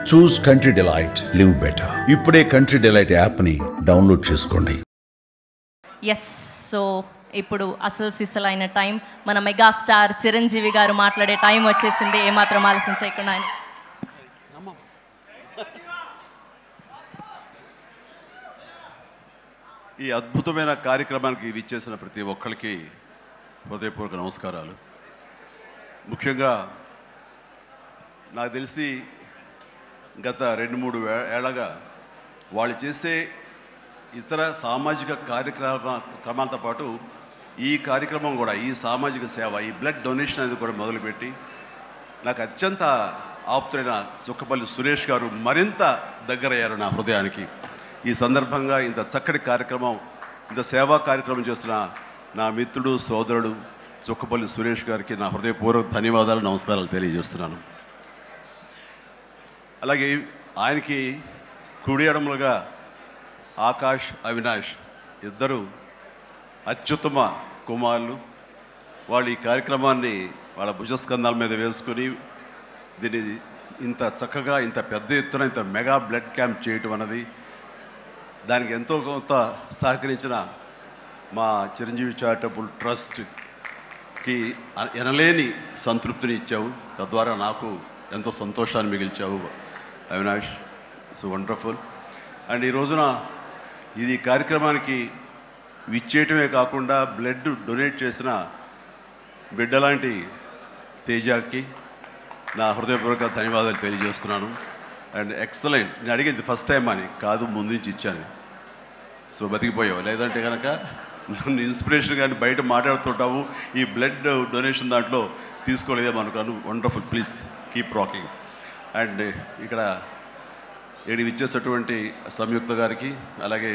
చూస్ country delight, live better. ఇప్పుడే country delight యాప్ని download చేసుకోండి. ఎస్, సో ఇప్పుడు అసలు సిసలైన టైం, మన మెగాస్టార్ చిరంజీవి గారు మాట్లాడే టైం వచ్చేసింది. ఏమాత్రం ఆలస్యం చేయకుండా ఆయన ఈ అద్భుతమైన కార్యక్రమానికి విచ్చేసిన ప్రతి ఒక్కరికి హృదయపూర్వక నమస్కారాలు. ముఖ్యంగా నాకు తెలిసి గత 2-3 ఏళ్ళగా వాళ్ళు చేసే ఇతర సామాజిక కార్యక్రమాలతో పాటు ఈ కార్యక్రమం కూడా, ఈ సామాజిక సేవ, ఈ బ్లడ్ డొనేషన్ అనేది కూడా మొదలుపెట్టి నాకు అత్యంత ఆప్తులైన చుక్కపల్లి సురేష్ గారు మరింత దగ్గరయ్యారు నా హృదయానికి. ఈ సందర్భంగా ఇంత చక్కటి కార్యక్రమం, ఇంత సేవా కార్యక్రమం చేస్తున్న నా మిత్రుడు, సోదరుడు చుక్కపల్లి సురేష్ గారికి నా హృదయపూర్వక ధన్యవాదాలు, నమస్కారాలు తెలియజేస్తున్నాను. అలాగే ఆయనకి కుడి ఎడమలుగా ఆకాష్, అవినాష్ ఇద్దరు అత్యుత్తమ కుమారులు. వాళ్ళు ఈ కార్యక్రమాన్ని వాళ్ళ భుజస్కంధాల మీద వేసుకుని దీన్ని ఇంత చక్కగా, ఇంత పెద్ద ఎత్తున, ఇంత మెగా బ్లడ్ క్యాంప్ చేయటం అన్నది, దానికి ఎంతో కొంత సహకరించిన మా చిరంజీవి చారిటబుల్ ట్రస్ట్కి ఎనలేని సంతృప్తిని ఇచ్చావు. తద్వారా నాకు ఎంతో సంతోషాన్ని మిగిల్చావు అవినాష్. So wonderful. అండ్ ఈ రోజున ఇది కార్యక్రమానికి విచ్చేయటమే కాకుండా బ్లడ్ డొనేట్ చేసిన బిడ్డలాంటి తేజాకి నా హృదయపూర్వక ధన్యవాదాలు తెలియజేస్తున్నాను. And excellent. నేను అడిగింది ఫస్ట్ టైం అని కాదు, ముందు నుంచి ఇచ్చాను. సో బతికిపోయావు, లేదంటే కనుక నన్ను ఇన్స్పిరేషన్ కానీ బయట మాట్లాడుతుంటావు, ఈ బ్లడ్ డొనేషన్ దాంట్లో తీసుకోలేదేమనుకోను. Wonderful. Please keep rocking. And ఇక్కడ ఏడి ఇచ్చేసినటువంటి సంయుక్త గారికి, అలాగే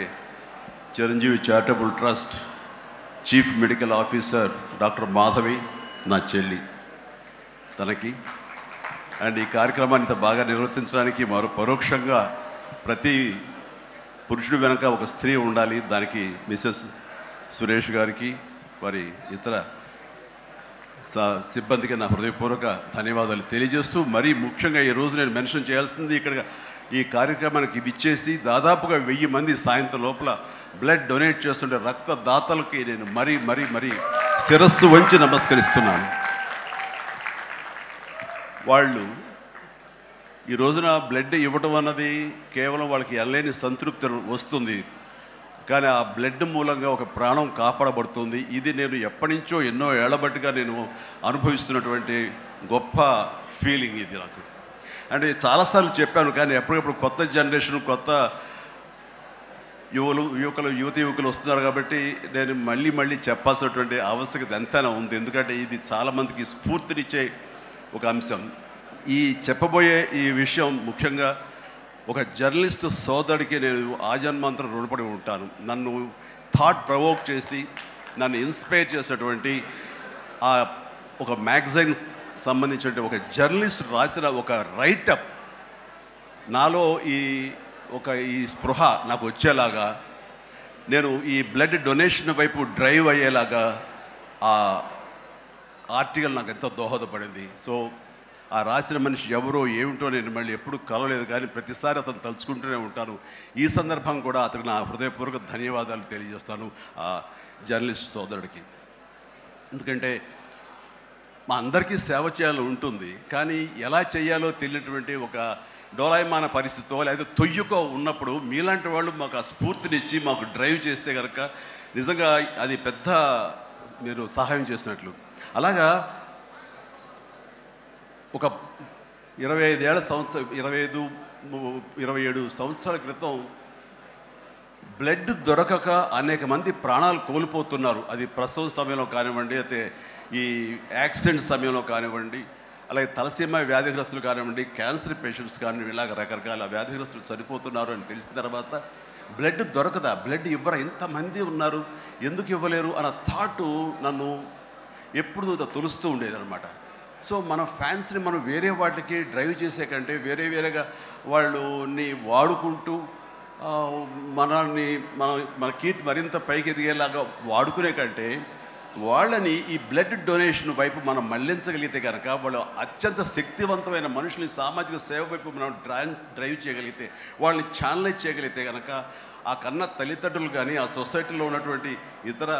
Chiranjeevi charitable trust chief medical officer doctor Madhavi, నా చెల్లి, తనకి, అండ్ ఈ కార్యక్రమాన్ని ఇంత బాగా నిర్వర్తించడానికి పరోక్షంగా ప్రతి పురుషుడు వెనక ఒక స్త్రీ ఉండాలి, దానికి మిసెస్ సురేష్ గారికి, వారి ఇతర సిబ్బందికి నా హృదయపూర్వక ధన్యవాదాలు తెలియజేస్తూ, మరీ ముఖ్యంగా ఈరోజు నేను మెన్షన్ చేయాల్సింది, ఇక్కడ ఈ కార్యక్రమానికి విచ్చేసి దాదాపుగా 1000 మంది సాయంత్రం లోపల బ్లడ్ డొనేట్ చేస్తుంటే రక్తదాతలకి నేను మరీ మరీ మరీ శిరస్సు వంచి నమస్కరిస్తున్నాను. వాళ్ళు ఈ రోజున బ్లడ్ ఇవ్వటం అన్నది కేవలం వాళ్ళకి ఎనలేని సంతృప్తి వస్తుంది, కానీ ఆ బ్లడ్ మూలంగా ఒక ప్రాణం కాపాడబడుతుంది. ఇది నేను ఎప్పటి నుంచో ఎన్నో ఏళ్లబట్టిగా నేను అనుభవిస్తున్నటువంటి గొప్ప ఫీలింగ్ ఇది నాకు. అంటే చాలాసార్లు చెప్పాను, కానీ ఎప్పటికప్పుడు కొత్త జనరేషన్, కొత్త యువకులు వస్తున్నారు కాబట్టి నేను మళ్ళీ చెప్పాల్సినటువంటి ఆవశ్యకత ఎంతైనా ఉంది. ఎందుకంటే ఇది చాలామందికి స్ఫూర్తినిచ్చే ఒక అంశం. ఈ చెప్పబోయే ఈ విషయం ముఖ్యంగా ఒక జర్నలిస్టు సోదరుడికి నేను ఆజన్మాంతరం రుణపడి ఉంటాను. నన్ను థాట్ ప్రవోక్ చేసి నన్ను ఇన్స్పైర్ చేసినటువంటి ఆ ఒక మ్యాగజైన్ సంబంధించిన ఒక జర్నలిస్ట్ రాసిన ఒక రైటప్ నాలో ఈ స్పృహ నాకు వచ్చేలాగా, నేను ఈ బ్లడ్ డొనేషన్ వైపు డ్రైవ్ అయ్యేలాగా ఆ ఆర్టికల్ నాకు ఎంతో దోహదపడింది. సో ఆ రాసిన మనిషి ఎవరో ఏమిటో నేను మళ్ళీ ఎప్పుడు కలవలేదు, కానీ ప్రతిసారి అతను తలుచుకుంటూనే ఉంటాను. ఈ సందర్భం కూడా అతనికి నా హృదయపూర్వక ధన్యవాదాలు తెలియజేస్తాను ఆ జర్నలిస్ట్ సోదరుడికి. ఎందుకంటే మా అందరికీ సేవ చేయాలని ఉంటుంది, కానీ ఎలా చేయాలో తెలియనటువంటి ఒక డోలాయమాన పరిస్థితితో లేదా తొయ్యుకో ఉన్నప్పుడు మీలాంటి వాళ్ళు మాకు ఆ స్ఫూర్తినిచ్చి మాకు డ్రైవ్ చేస్తే కనుక నిజంగా అది పెద్ద మీరు సహాయం చేసినట్లు. అలాగా ఒక 27 సంవత్సరాల క్రితం బ్లడ్ దొరకక అనేక మంది ప్రాణాలు కోల్పోతున్నారు. అది ప్రసవ సమయంలో కానివ్వండి, అయితే ఈ యాక్సిడెంట్ సమయంలో కానివ్వండి, అలాగే తలసీమ వ్యాధిగ్రస్తులు కానివ్వండి, క్యాన్సర్ పేషెంట్స్ కానివ్వండి, ఇలాగ రకరకాల వ్యాధిగ్రస్తులు చనిపోతున్నారు అని తెలిసిన తర్వాత బ్లడ్ దొరకదా, బ్లడ్ ఇవ్వరా, ఎంతమంది ఉన్నారు, ఎందుకు ఇవ్వలేరు అన్న థాటు నన్ను ఎప్పుడు తొలుస్తూ ఉండేదన్నమాట. సో మన ఫ్యాన్స్ని మనం వేరే వాటికి డ్రైవ్ చేసే కంటే వేరేగా వాళ్ళని వాడుకుంటూ మన కీర్తి మరింత పైకి ఎదిగేలాగా వాడుకునే కంటే వాళ్ళని ఈ బ్లడ్ డొనేషన్ వైపు మనం మళ్లించగలిగితే కనుక వాళ్ళు అత్యంత శక్తివంతమైన మనుషుల్ని సామాజిక సేవ వైపు మనం డ్రైవ్ చేయగలిగితే, వాళ్ళని ఛానలైజ్ చేయగలిగితే కనుక ఆ కన్న తల్లిదండ్రులు కానీ, ఆ సొసైటీలో ఉన్నటువంటి ఇతర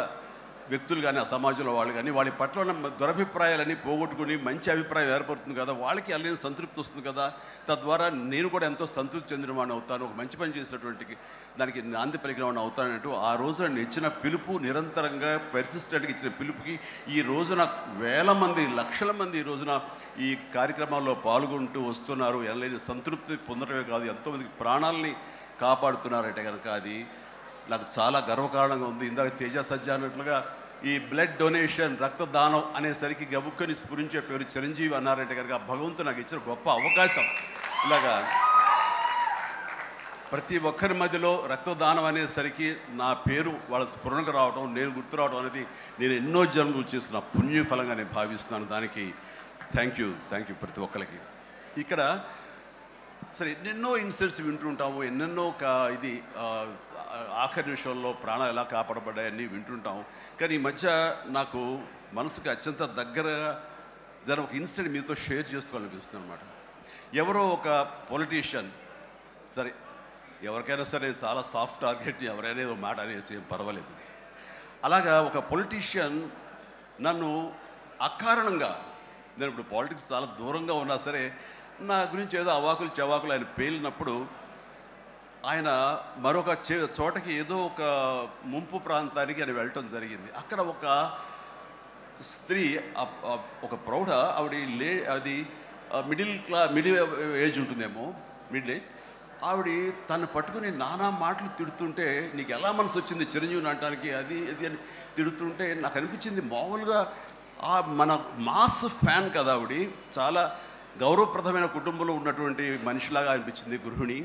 వ్యక్తులు కానీ, ఆ సమాజంలో వాళ్ళు కానీ వాళ్ళ పట్ల ఉన్న దురభిప్రాయాలని పోగొట్టుకుని మంచి అభిప్రాయం ఏర్పడుతుంది కదా, వాళ్ళకి అల్లని సంతృప్తి వస్తుంది కదా, తద్వారా నేను కూడా ఎంతో సంతృప్తి చెందినవాడిని అవుతాను, ఒక మంచి పని చేసినటువంటి దానికి నాంది పలికినవాడిని అవుతానంటూ ఆ రోజు నన్ను ఇచ్చిన పిలుపు, నిరంతరంగా పెర్సిస్టెంట్గా ఇచ్చిన పిలుపుకి ఈ రోజున వేల మంది, లక్షల మంది ఈ రోజున ఈ కార్యక్రమాల్లో పాల్గొంటూ వస్తున్నారు. ఎనలేని సంతృప్తి పొందడమే కాదు, ఎంతోమందికి ప్రాణాలని కాపాడుతున్నారంటే కనుక అది నాకు చాలా గర్వకారణంగా ఉంది. ఇందాక తేజ సజ్జ అన్నట్లుగా ఈ బ్లడ్ డొనేషన్, రక్తదానం అనేసరికి గబుక్కని స్ఫురించే పేరు చిరంజీవి అన్నారంటే కనుక భగవంతుడు నాకు ఇచ్చిన గొప్ప అవకాశం. ఇలాగా ప్రతి ఒక్కరి మధ్యలో రక్తదానం అనేసరికి నా పేరు వాళ్ళ స్ఫురణకు రావడం, నేను గుర్తు రావడం అనేది నేను ఎన్నో జన్మలు చేసిన పుణ్యఫలంగా నేను భావిస్తున్నాను. దానికి థ్యాంక్ యూ ప్రతి ఒక్కరికి. ఇక్కడ సరే ఎన్నెన్నో ఇన్సిడెంట్స్ వింటుంటాము, ఎన్నెన్నో ఇది ఆఖరి నిమిషంలో ప్రాణాలు ఎలా కాపాడబడ్డాయని వింటుంటాం. కానీ ఈ మధ్య నాకు మనసుకు అత్యంత దగ్గరగా జరిగిన ఒక ఇన్సిడెంట్ మీతో షేర్ చేసుకోవాలనిపిస్తుంది అనమాట. ఎవరో ఒక పొలిటీషియన్, సరే ఎవరికైనా సరే చాలా సాఫ్ట్ టార్గెట్, ఎవరైనా ఏదో మాట అనేసి ఏం పర్వాలేదు. అలాగా ఒక పొలిటీషియన్ నన్ను అకారణంగా, నేను ఇప్పుడు పాలిటిక్స్ చాలా దూరంగా ఉన్నా సరే నా గురించి ఏదో అవాకులు చవాకులు ఆయన పేలినప్పుడు ఆయన మరొక చోటకి ఏదో ఒక ముంపు ప్రాంతానికి ఆయన వెళ్ళటం జరిగింది. అక్కడ ఒక స్త్రీ, ఒక ప్రౌఢ ఆవిడ అది మిడిల్ ఏజ్ ఉంటుందేమో, మిడిల్ ఏజ్ ఆవిడ తను పట్టుకుని నానా మాటలు తిడుతుంటే, నీకు ఎలా మనసు వచ్చింది చిరంజీవిని అనటానికి, అది ఇది అని తిడుతుంటే నాకు అనిపించింది మామూలుగా మన మాస్ ఫ్యాన్ కదా ఆవిడ, చాలా గౌరవప్రదమైన కుటుంబంలో ఉన్నటువంటి మనిషిలాగా అనిపించింది గృహిణి.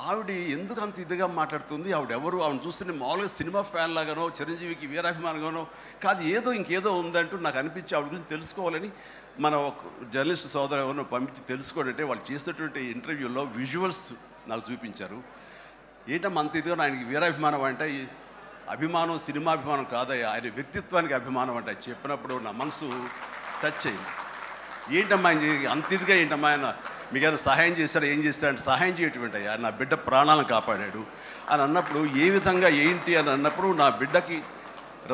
ఆవిడ ఎందుకు అంత ఇదిగా మాట్లాడుతుంది, ఆవిడెవరు, ఆవిడ చూస్తుంటే మామూలుగా సినిమా ఫ్యాన్ లాగానో చిరంజీవికి వీరాభిమానంగానో కాదు, ఏదో ఇంకేదో ఉందంటూ నాకు అనిపించి ఆవిడ గురించి తెలుసుకోవాలని మన ఒక జర్నలిస్ట్ సోదరు ఎవరినో పంపించి తెలుసుకోవాలంటే వాళ్ళు చేసినటువంటి ఇంటర్వ్యూలో విజువల్స్ నాకు చూపించారు. ఏంటమ్మా అంత ఇదిగా, ఆయనకి వీరాభిమానం అంటే అభిమానం సినిమాభిమానం కాదయ్యా, ఆయన వ్యక్తిత్వానికి అభిమానం అంటే చెప్పినప్పుడు నా మనసు టచ్ అయింది. ఏంటమ్మా అంత ఇదిగా, ఏంటమ్మా ఆయన మీకు ఏమైనా సహాయం చేశాడు, ఏం చేశాడంటే సహాయం చేయటువంటి అయ్యా నా బిడ్డ ప్రాణాలను కాపాడాడు అని అన్నప్పుడు, ఏ విధంగా ఏంటి అని అన్నప్పుడు, నా బిడ్డకి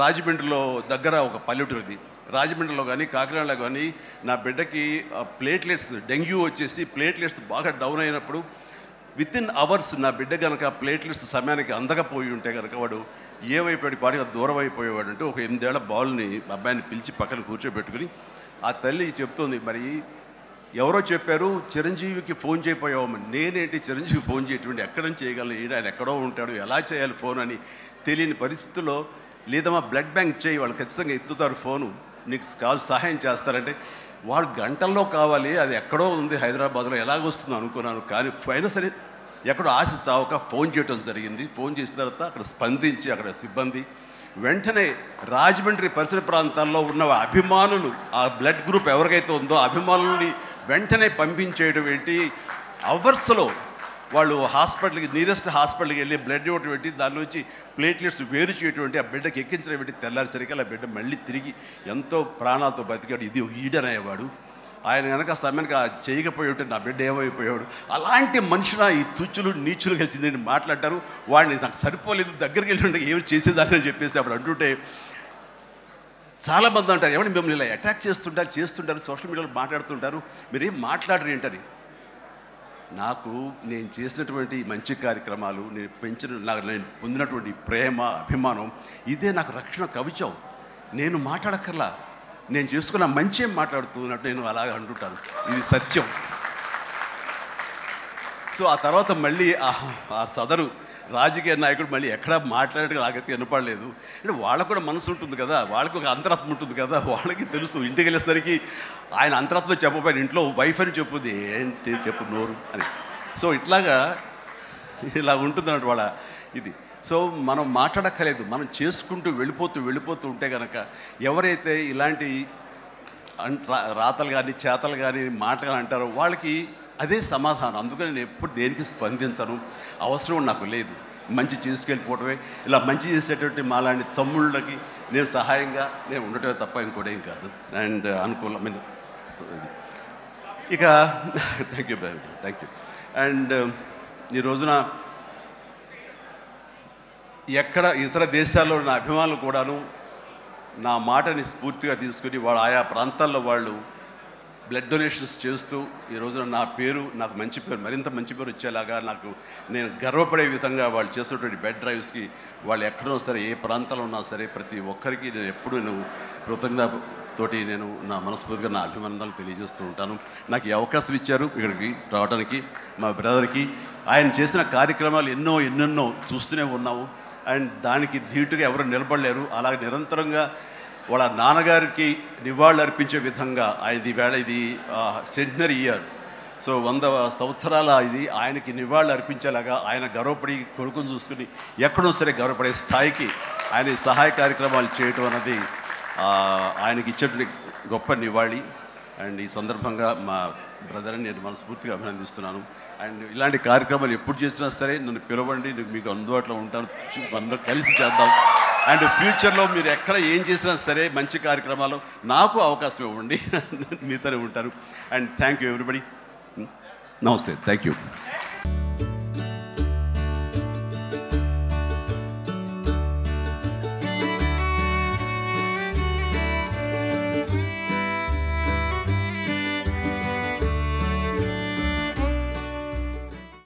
రాజమండ్రిలో దగ్గర ఒక పల్లెటూరుది, రాజమండ్రిలో కానీ కాకినాడలో కానీ నా బిడ్డకి ప్లేట్లెట్స్, డెంగ్యూ వచ్చేసి ప్లేట్లెట్స్ బాగా డౌన్ అయినప్పుడు వితిన్ అవర్స్ నా బిడ్డ కనుక ప్లేట్లెట్స్ సమయానికి అందకపోయి ఉంటే కనుక వాడు ఏమైపోయాడు, పాటిగా దూరం అయిపోయేవాడు. అంటే ఒక 8 ఏళ్ల బాలుని అబ్బాయిని పిలిచి పక్కన కూర్చోబెట్టుకుని ఆ తల్లి చెప్తోంది, మరి ఎవరో చెప్పారు చిరంజీవికి ఫోన్ చేయపోయావమ్మని. నేనేంటి చిరంజీవి ఫోన్ చేయటువంటి, ఎక్కడ నుంచి చేయగలను, ఆయన ఎక్కడో ఉంటాడు, ఎలా చేయాలి ఫోన్ అని తెలియని పరిస్థితుల్లో, లేదమ్మా బ్లడ్ బ్యాంక్ చేయి, వాళ్ళు ఖచ్చితంగా ఎత్తుతారు ఫోను, నీకు కావాలి సహాయం చేస్తారంటే, వాడు గంటల్లో కావాలి, అది ఎక్కడో ఉంది హైదరాబాద్లో, ఎలాగొస్తుందో అనుకున్నాను. కానీ అయినా సరే ఎక్కడో ఆశ చావక ఫోన్ చేయడం జరిగింది. ఫోన్ చేసిన తర్వాత అక్కడ స్పందించి అక్కడ సిబ్బంది వెంటనే రాజమండ్రి పరిసర ప్రాంతాల్లో ఉన్న అభిమానులు, ఆ బ్లడ్ గ్రూప్ ఎవరికైతే ఉందో అభిమానుల్ని వెంటనే పంపించేయడం ఏంటి, అవర్స్లో వాళ్ళు హాస్పిటల్కి, నియరెస్ట్ హాస్పిటల్కి వెళ్ళి బ్లడ్ ఇవ్వటం ఏంటి, దాని నుంచి ప్లేట్లెట్స్ వేరు చేయటువంటి, ఆ బిడ్డకి ఎక్కించడం ఏంటి, తెల్లారిసరికి ఆ బిడ్డ మళ్ళీ తిరిగి ఎంతో ప్రాణాలతో బతికాడు. ఇది ఈడనయ్యేవాడు. ఆయన కనుక సమయానికి చేయకపోయి ఉంటే నా బిడ్డ ఏమైపోయాడు. అలాంటి మనుషుల ఈ తుచ్చులు నీచులు కలిసిందని మాట్లాడతారు. వాడిని నాకు సరిపోలేదు, దగ్గరికి వెళ్ళి ఉంటే ఏమి చేసేదాన్ని అని చెప్పేసి అప్పుడు అంటుంటే చాలామంది అంటారు, ఎవరిని మిమ్మల్ని ఇలా అటాక్ చేస్తుంటారు సోషల్ మీడియాలో మాట్లాడుతుంటారు, మీరేం మాట్లాడరు ఏంటని. నాకు నేను చేసినటువంటి మంచి కార్యక్రమాలు, నేను పొందినటువంటి ప్రేమ, అభిమానం, ఇదే నాకు రక్షణ కవచం. నేను మాట్లాడక్కర్లా, నేను చేసుకున్న మంచి ఏం మాట్లాడుతున్నట్టు నేను అలాగ అంటుంటాను. ఇది సత్యం. సో ఆ తర్వాత మళ్ళీ ఆ సదరు రాజకీయ నాయకుడు మళ్ళీ ఎక్కడా మాట్లాడేట్టుగా నాకైతే వినపడలేదు. అంటే వాళ్ళకు కూడా మనసు ఉంటుంది కదా, వాళ్ళకు ఒక అంతరాత్మ ఉంటుంది కదా, వాళ్ళకి తెలుసు. ఇంటికి వెళ్ళేసరికి ఆయన అంతరాత్మ చెప్పబోయిన ఇంట్లో వైఫ్ అని చెప్పుద్ది, ఏంటి చెప్పు నోరు అని. సో ఇలా ఉంటుంది అన్నట్టు వాళ్ళ ఇది. సో మనం మాట్లాడక్కర్లేదు, మనం చేసుకుంటూ వెళ్ళిపోతూ ఉంటే కనుక ఎవరైతే ఇలాంటి రాతలు కానీ చేతలు కానీ మాటలు అంటారో వాళ్ళకి అదే సమాధానం. అందుకని నేను ఎప్పుడు దేనికి స్పందించను, అవసరం నాకు లేదు. మంచి చేసుకెళ్ళిపోవటమే, ఇలా మంచి చేసేటువంటి మాలాంటి తమ్ముళ్ళకి నేను సహాయంగా నేను ఉండటమే తప్ప ఇంకోటి ఏం కాదు. అండ్ అనుకూలమైన ఇక thank you thank you. And ఈ రోజున ఎక్కడ ఇతర దేశాల్లో నా అభిమానులు కూడాను నా మాటని స్ఫూర్తిగా తీసుకుని వాళ్ళు ఆయా ప్రాంతాల్లో వాళ్ళు బ్లడ్ డొనేషన్స్ చేస్తూ ఈ రోజున నా పేరు, నాకు మంచి పేరు, మరింత మంచి పేరు వచ్చేలాగా నాకు నేను గర్వపడే విధంగా వాళ్ళు చేసేటువంటి బెడ్ డ్రైవ్స్కి వాళ్ళు ఎక్కడో సరే ఏ ప్రాంతంలో ఉన్నా సరే ప్రతి ఒక్కరికి నేను ఎప్పుడు కృతజ్ఞతతోటి నేను నా మనస్ఫూర్తిగా నా అభినందనలు తెలియజేస్తూ ఉంటాను. నాకు ఈ అవకాశం ఇచ్చారు ఇక్కడికి రావడానికి మా బ్రదర్కి. ఆయన చేసిన కార్యక్రమాలు ఎన్నెన్నో చూస్తూనే ఉన్నాము. అండ్ దానికి ధీటుగా ఎవరు నిలబడలేరు. అలాగే నిరంతరంగా వాళ్ళ నాన్నగారికి నివాళులు అర్పించే విధంగా ఇది వేళ ఇది సెంటనరీ ఇయర్, సో 100 సంవత్సరాల ఇది ఆయనకి నివాళులు అర్పించేలాగా ఆయన గర్వపడి కొడుకుని చూసుకుని ఎక్కడో సరే గర్వపడే స్థాయికి ఆయన సహాయ కార్యక్రమాలు చేయటం అన్నది ఆయనకి ఇచ్చే గొప్ప నివాళి. అండ్ ఈ సందర్భంగా మా బ్రదర్ని నేను మనస్ఫూర్తిగా అభినందిస్తున్నాను. అండ్ ఇలాంటి కార్యక్రమాలు ఎప్పుడు చేసినా సరే నన్ను పిలవండి, మీకు అందుబాటులో ఉంటాను, అందరూ కలిసి చేద్దాం. అండ్ ఫ్యూచర్లో మీరు ఎక్కడ ఏం చేసినా సరే మంచి కార్యక్రమాలు నాకు అవకాశం ఇవ్వండి, మీతోనే ఉంటారు. And thank you everybody. నమస్తే, థ్యాంక్ యూ.